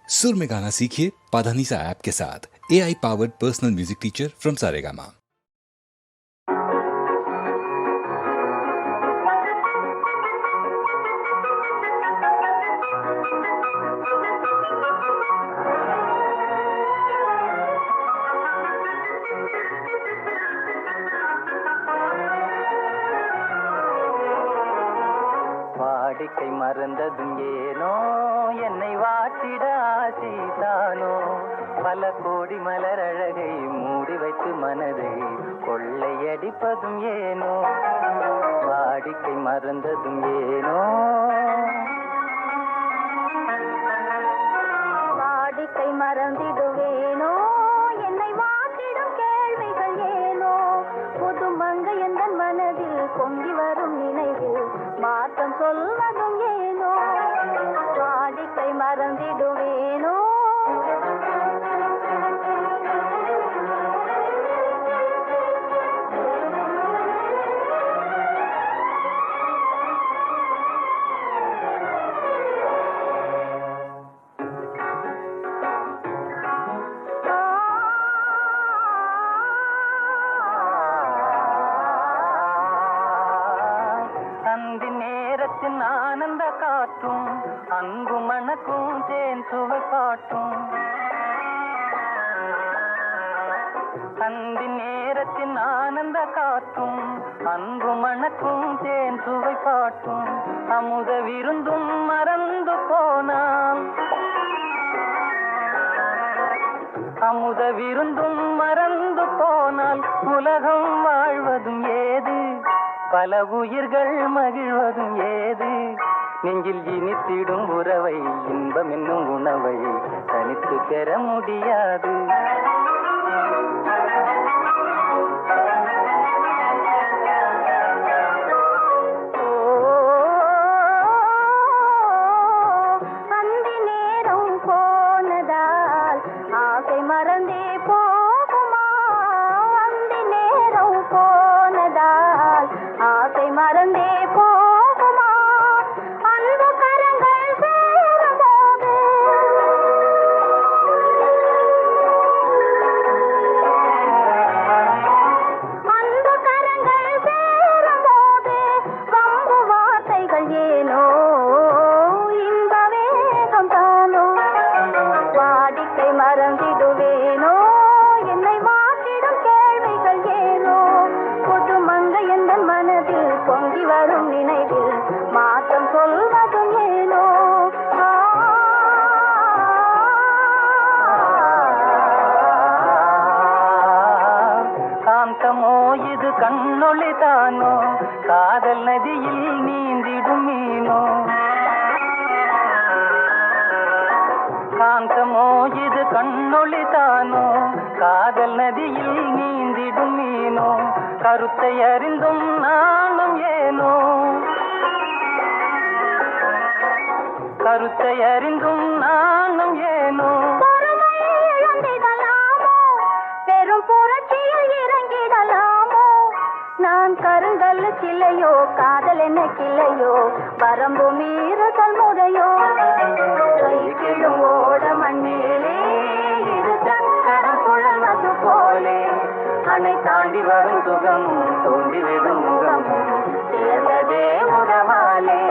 सुर में गाना सीखिए पाधानीसा ऐप के साथ। AI powered personal music teacher from Saregama. வாடிக்கை மறந்ததும் ஏனோ என்னை வாட்டிட ஆசைதானோ பல கோடி மலர் அழகை மூடி வைத்து மனதை கொள்ளையடிப்பதும் ஏனோ வாடிக்கை மறந்ததும் ஏனோ வாடிக்கை மறந்திடுவேனோ என்னை வாட்டிடும் கேள்விகள் ஏனோ புதுமங்க எந்த மனதில் பொங்கி வரும் நினைவில் மாற்றம் சொல்வதும் ஏனோ வாடிக்கை மறந்திடுவேனோ அந்தி நேரத்தின் ஆனந்த காற்றும் அங்கு மணக்கும் தேன் சுவை பாட்டும் அந்தி நேரத்தின் ஆனந்த காற்றும் அங்கு மணக்கும் தேன் சுவை பாட்டும் அமுத விருந்தும் மறந்து போனால் அமுத விருந்தும் மறந்து போனால் உலகம் வாழ்வதும் ஏது பல உயிர்கள் மகிழ்வதும் ஏது நெஞ்சில் இனித்திடும் உறவை இன்பம் என்னும் உணவை தனித்து பெற முடியாது அந்தி நேரம் போனதால் ஆசை மறந்தே போகுமா அந்தி நேரம் போனதால் ஆசை மறந்தே போகுமா அன்பு கரங்கள் சேரும்போது அன்பு கரங்கள் சேரும்போது வம்பு வார்த்தைகள் ஏனோ இன்ப வேகம் தானோ வாடிக்கை மறந்திடுவேனோ என்னை மாற்றிடும் கேள்விகள் ஏனோ புதுமங்க எந்த மனதில் பொங்கி வரும் நினைவில் மாற்றம் சொல்வதும் ஏனோ காந்தமோ இது கண்ணொளி தானோ காதல் நதியில் நீந்திடும் மீனோ காந்தமோ இது கண்ணொளி தானோ காதல் நதியில் நீந்திடும் மீனோ கருத்தை அறிந்தும் நானும் ஏனோ கருத்தை அறிந்தும் நானும் ஏனோ பொறுமை இழந்திடலாமோ பெரும் புரட்சியில் இறங்கிடலாமோ நான் கருங்கல் சிலையோ காதல் என்ன கிளையோ வரம்பு மீறுதல் முறையோ கைக்கிடும் ஓட மண்ணிலே இது தக்கடம் சுழல்வது போலே அணை தாண்டி வரும் சுகம் தோண்டி விடும் முகம் சேர்ந்ததே உறவாலே